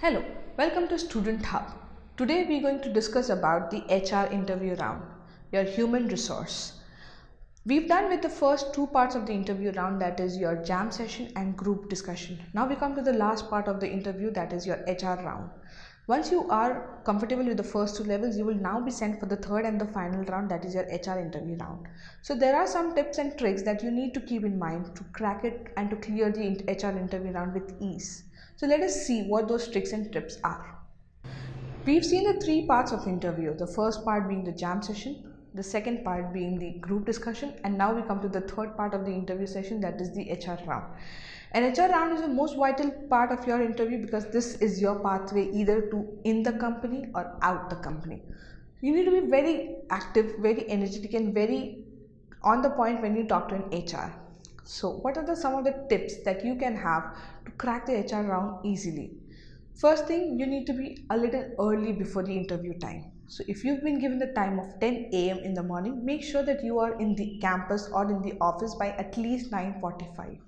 Hello, welcome to Student Hub. Today we are going to discuss about the HR interview round, your human resource. We've done with the first two parts of the interview round, that is your jam session and group discussion. Now we come to the last part of the interview, that is your HR round. Once you are comfortable with the first two levels, you will now be sent for the third and the final round, that is your HR interview round. So there are some tips and tricks that you need to keep in mind to crack it and to clear the HR interview round with ease. So let us see what those tricks and tips are. We've seen the three parts of interview, the first part being the jam session, the second part being the group discussion, and now we come to the third part of the interview session, that is the HR round. An HR round is the most vital part of your interview because this is your pathway either to in the company or out the company. You need to be very active, very energetic, and very on the point when you talk to an HR. So what are some of the tips that you can have to crack the HR round easily? First thing, you need to be a little early before the interview time. So if you've been given the time of 10 a.m. in the morning, make sure that you are in the campus or in the office by at least 9:45,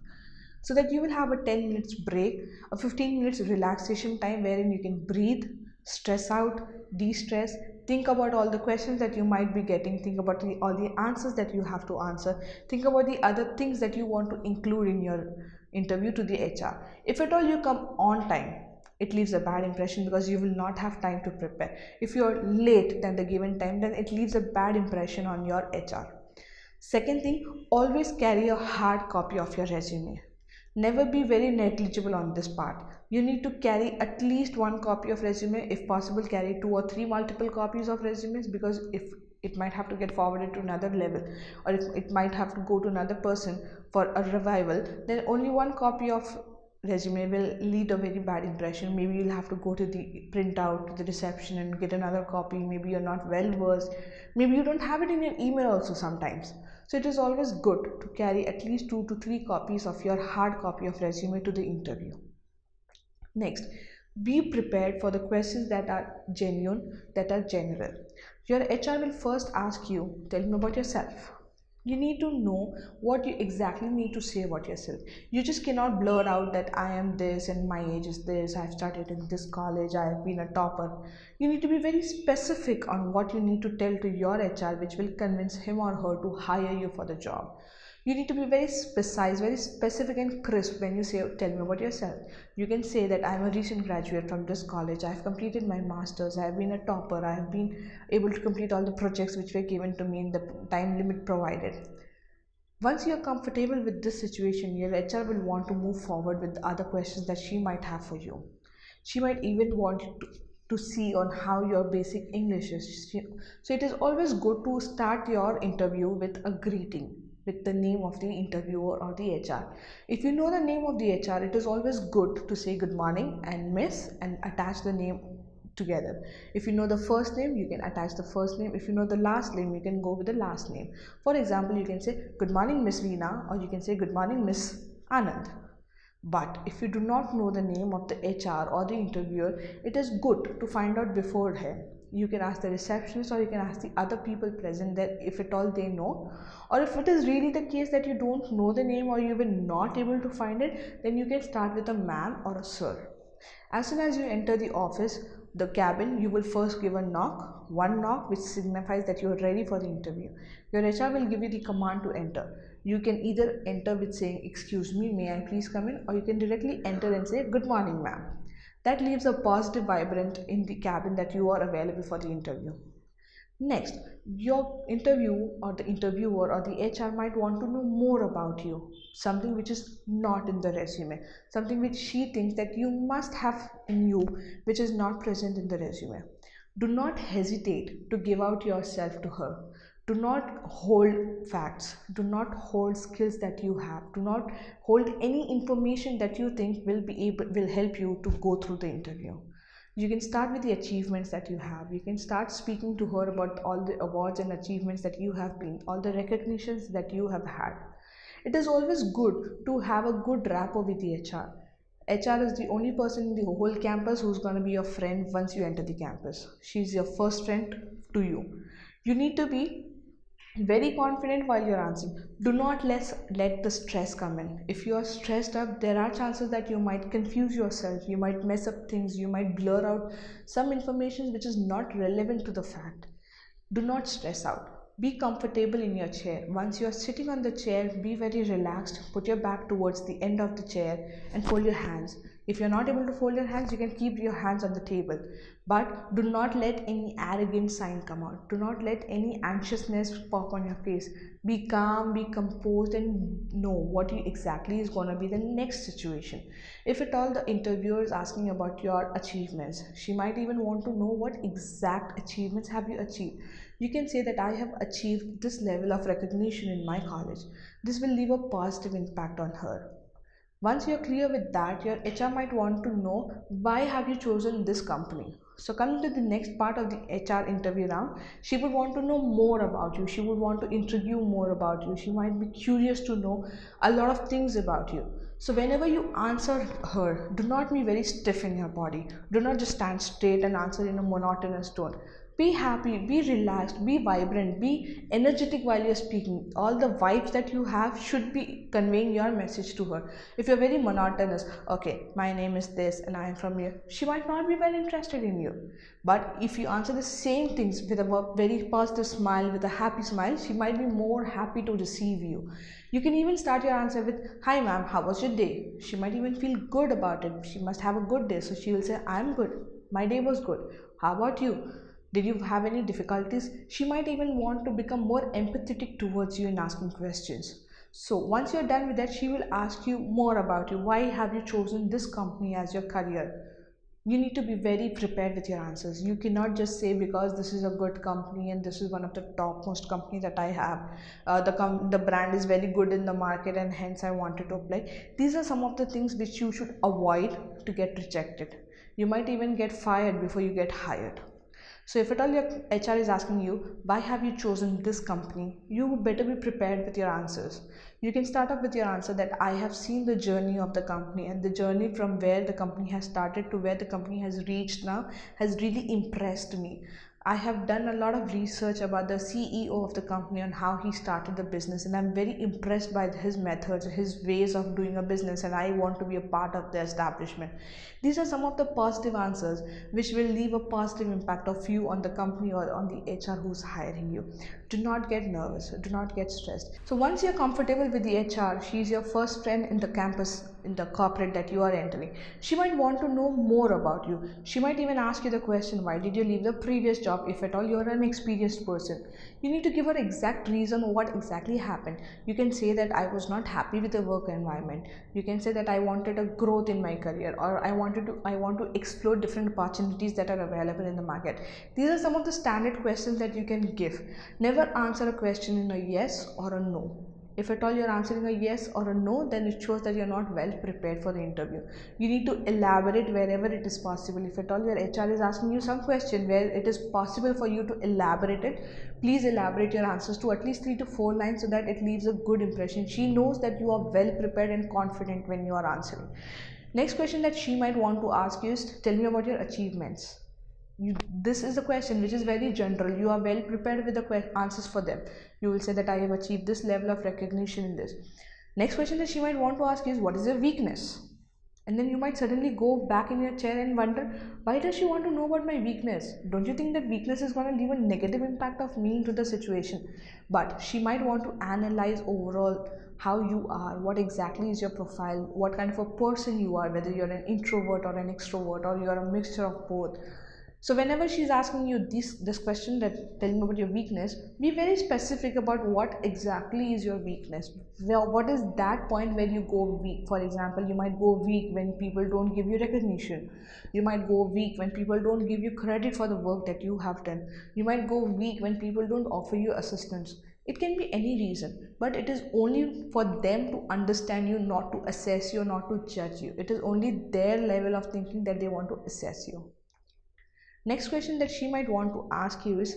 so that you will have a 10 minutes break, a 15 minutes relaxation time wherein you can breathe, stress out, de-stress, think about all the questions that you might be getting, think about all the answers that you have to answer, think about the other things that you want to include in your interview to the HR. If at all you come on time, it leaves a bad impression because you will not have time to prepare. If you're late than the given time, then it leaves a bad impression on your HR. Second thing, always carry a hard copy of your resume. Never be very negligible on this part. You need to carry at least one copy of resume. If possible, carry two or three multiple copies of resumes, because if it might have to get forwarded to another level, or if it might have to go to another person for a revival, then only one copy of resume will lead a very bad impression. Maybe you'll have to go to the printout to the reception and get another copy. Maybe you're not well versed, maybe you don't have it in your email also sometimes. So it is always good to carry at least 2 to 3 copies of your hard copy of resume to the interview. Next, be prepared for the questions that are genuine, that are general. Your HR will first ask you, tell me about yourself. You need to know what you exactly need to say about yourself. You just cannot blur out that I am this and my age is this, I've studied in this college, I have been a topper. You need to be very specific on what you need to tell to your HR, which will convince him or her to hire you for the job. You need to be very precise, very specific and crisp when you say, tell me about yourself. You can say that I'm a recent graduate from this college, I've completed my masters, I've been a topper, I've been able to complete all the projects which were given to me in the time limit provided. Once you're comfortable with this situation, your HR will want to move forward with other questions that she might have for you. She might even want to see on how your basic English is. So it is always good to start your interview with a greeting, with the name of the interviewer or the HR. If you know the name of the HR, it is always good to say good morning and miss and attach the name together. If you know the first name, you can attach the first name. If you know the last name, you can go with the last name. For example, you can say good morning Miss Veena, or you can say good morning Miss Anand. But if you do not know the name of the HR or the interviewer, it is good to find out beforehand. You can ask the receptionist, or you can ask the other people present there if at all they know. Or if it is really the case that you don't know the name or you were not able to find it, then you can start with a ma'am or a sir. As soon as you enter the office, the cabin, you will first give a knock, one knock, which signifies that you are ready for the interview. Your HR will give you the command to enter. You can either enter with saying, excuse me, may I please come in, or you can directly enter and say, good morning, ma'am. That leaves a positive vibrant in the cabin that you are available for the interview. Next, your interview or the interviewer or the HR might want to know more about you, something which is not in the resume, something which she thinks that you must have in you, which is not present in the resume. Do not hesitate to give out yourself to her. Do not hold facts. Do not hold skills that you have. Do not hold any information that you think will help you to go through the interview. You can start with the achievements that you have. You can start speaking to her about all the awards and achievements that you have been, all the recognitions that you have had. It is always good to have a good rapport with the HR. HR is the only person in the whole campus who's going to be your friend once you enter the campus. She's your first friend to you. You need to be Very confident while you're answering. Do not let the stress come in. If you are stressed up, there are chances that you might confuse yourself, you might mess up things, you might blur out some information which is not relevant to the fact. Do not stress out. Be comfortable in your chair. Once you are sitting on the chair, be very relaxed. Put your back towards the end of the chair and fold your hands. If you're not able to fold your hands, you can keep your hands on the table. But do not let any arrogant sign come out. Do not let any anxiousness pop on your face. Be calm, be composed, and know what you exactly is going to be the next situation. If at all the interviewer is asking about your achievements, she might even want to know what exact achievements have you achieved. You can say that I have achieved this level of recognition in my college. This will leave a positive impact on her. Once you're clear with that, your HR might want to know why have you chosen this company. So coming to the next part of the HR interview round, she would want to know more about you. She would want to interview more about you. She might be curious to know a lot of things about you. So whenever you answer her, do not be very stiff in your body. Do not just stand straight and answer in a monotonous tone. Be happy, be relaxed, be vibrant, be energetic while you're speaking. All the vibes that you have should be conveying your message to her. If you're very monotonous, okay, my name is this and I am from here, she might not be very interested in you. But if you answer the same things with a very positive smile, with a happy smile, she might be more happy to receive you. You can even start your answer with, "Hi ma'am, how was your day?" She might even feel good about it. She must have a good day. So she will say, "I'm good. My day was good. How about you? Did you have any difficulties?" She might even want to become more empathetic towards you in asking questions. So once you're done with that, she will ask you more about you. Why have you chosen this company as your career? You need to be very prepared with your answers. You cannot just say because this is a good company and this is one of the topmost company that I have. The brand is very good in the market and hence I wanted to apply. These are some of the things which you should avoid to get rejected. You might even get fired before you get hired. So if at all your HR is asking you, why have you chosen this company? You better be prepared with your answers. You can start off with your answer that I have seen the journey of the company, and the journey from where the company has started to where the company has reached now has really impressed me. I have done a lot of research about the CEO of the company on how he started the business, and I'm very impressed by his methods, his ways of doing a business, and I want to be a part of the establishment. These are some of the positive answers which will leave a positive impact of you on the company or on the HR who's hiring you. Do not get nervous, do not get stressed. So once you're comfortable with the HR, she's your first friend in the campus, in the corporate that you are entering. She might want to know more about you. She might even ask you the question, why did you leave the previous job? If at all you're an experienced person, you need to give her exact reason what exactly happened. You can say that I was not happy with the work environment. You can say that I wanted a growth in my career, or I want to explore different opportunities that are available in the market. These are some of the standard questions that you can give. Never answer a question in a yes or a no. If at all you're answering a yes or a no, then it shows that you're not well prepared for the interview. You need to elaborate wherever it is possible. If at all your HR is asking you some question where it is possible for you to elaborate it, please elaborate your answers to at least 3 to 4 lines so that it leaves a good impression. She knows that you are well prepared and confident when you are answering. Next question that she might want to ask you is, tell me about your achievements. This is a question which is very general. You are well prepared with the answers for them. You will say that I have achieved this level of recognition in this. Next question that she might want to ask is, what is your weakness? And then you might suddenly go back in your chair and wonder, why does she want to know about my weakness? Don't you think that weakness is going to leave a negative impact of me into the situation? But she might want to analyze overall how you are, what exactly is your profile, what kind of a person you are, whether you're an introvert or an extrovert, or you're a mixture of both. So whenever she's asking you this question, that tell me about your weakness, be very specific about what exactly is your weakness. Well, what is that point where you go weak? For example, you might go weak when people don't give you recognition. You might go weak when people don't give you credit for the work that you have done. You might go weak when people don't offer you assistance. It can be any reason, but it is only for them to understand you, not to assess you, not to judge you. It is only their level of thinking that they want to assess you. Next question that she might want to ask you is,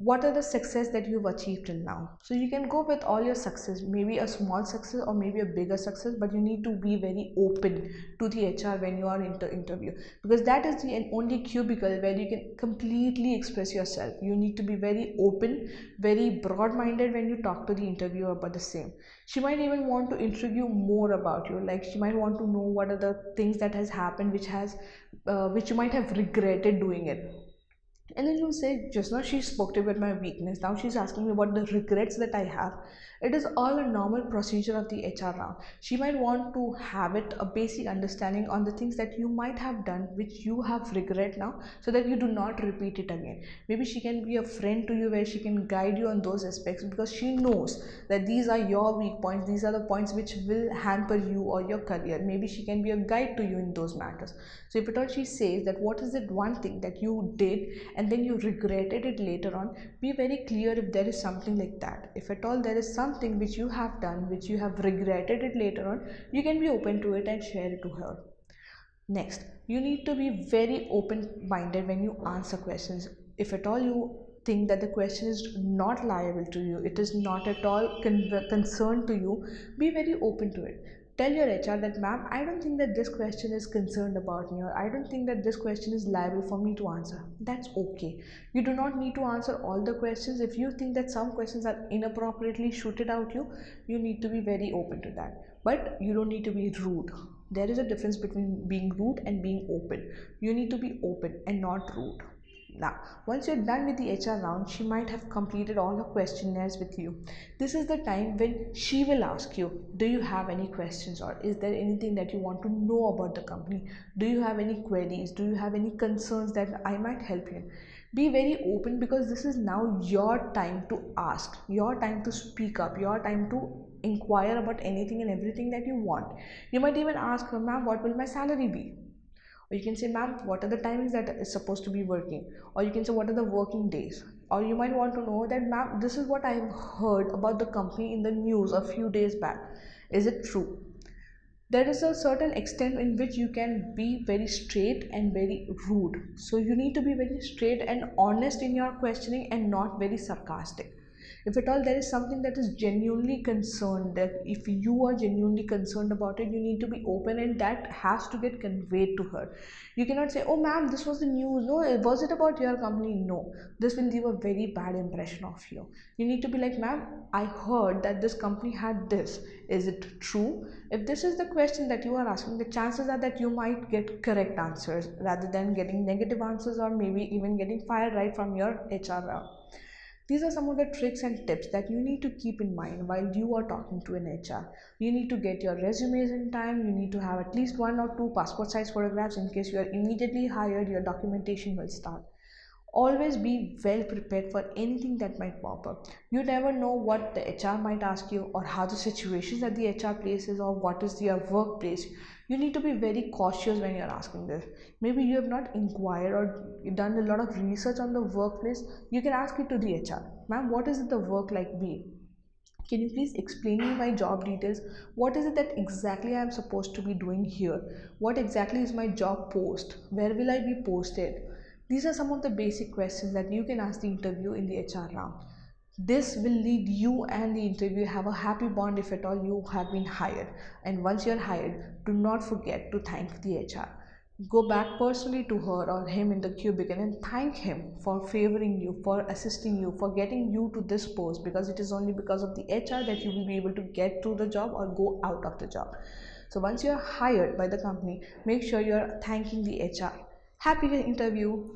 what are the success that you've achieved till now. So you can go with all your success, maybe a small success or maybe a bigger success, but you need to be very open to the HR when you are in the interview, because that is the only cubicle where you can completely express yourself. You need to be very open, very broad minded when you talk to the interviewer about the same. She might even want to interview more about you, like she might want to know what are the things that has happened which you might have regretted doing it. And then you'll say, just now she spoke to me about my weakness. Now she's asking me what the regrets that I have. It is all a normal procedure of the HR round. She might want to have it a basic understanding on the things that you might have done which you have regret now, so that you do not repeat it again. Maybe she can be a friend to you where she can guide you on those aspects, because she knows that these are your weak points, these are the points which will hamper you or your career. Maybe she can be a guide to you in those matters. So if at all she says that what is it one thing that you did and then you regretted it later on, be very clear if there is something like that. If at all there is something which you have done which you have regretted it later on, you can be open to it and share it to her. Next, you need to be very open minded when you answer questions. If at all you think that the question is not liable to you, it is not at all concerned to you, be very open to it. Tell your HR that, ma'am, I don't think that this question is concerned about me, or I don't think that this question is liable for me to answer. That's okay. You do not need to answer all the questions. If you think that some questions are inappropriately shooted out you need to be very open to that. But you don't need to be rude. There is a difference between being rude and being open. You need to be open and not rude. Now, once you're done with the HR round, she might have completed all her questionnaires with you. This is the time when she will ask you, do you have any questions, or is there anything that you want to know about the company? Do you have any queries? Do you have any concerns that I might help you in? Be very open, because this is now your time to ask, your time to speak up, your time to inquire about anything and everything that you want. You might even ask her, ma'am, what will my salary be? Or you can say, ma'am, what are the timings that is supposed to be working? Or you can say, what are the working days? Or you might want to know that, ma'am, this is what I have heard about the company in the news a few days back. Is it true? There is a certain extent in which you can be very straight and very rude. So you need to be very straight and honest in your questioning and not very sarcastic. If at all there is something that is genuinely concerned, that if you are genuinely concerned about it, you need to be open, and that has to get conveyed to her. You cannot say, oh ma'am, this was the news. No, was it about your company? No. This will leave a very bad impression of you. You need to be like, ma'am, I heard that this company had this. Is it true? If this is the question that you are asking, the chances are that you might get correct answers rather than getting negative answers, or maybe even getting fired right from your HR. These are some of the tricks and tips that you need to keep in mind while you are talking to an HR. You need to get your resumes in time. You need to have at least one or two passport size photographs in case you are immediately hired. Your documentation will start. Always be well prepared for anything that might pop up. You never know what the HR might ask you, or how the situations at the HR places, or what is your workplace. You need to be very cautious when you're asking this. Maybe you have not inquired or done a lot of research on the workplace. You can ask it to the HR. Ma'am, what is it the work like be? Can you please explain me my job details? What is it that exactly I am supposed to be doing here? What exactly is my job post? Where will I be posted? These are some of the basic questions that you can ask the interview in the HR round. This will lead you and the interview have a happy bond if at all you have been hired. And once you're hired, do not forget to thank the HR. Go back personally to her or him in the cubicle and thank him for favoring you, for assisting you, for getting you to this post, because it is only because of the HR that you will be able to get to the job or go out of the job. So once you are hired by the company, make sure you are thanking the HR. Happy interview.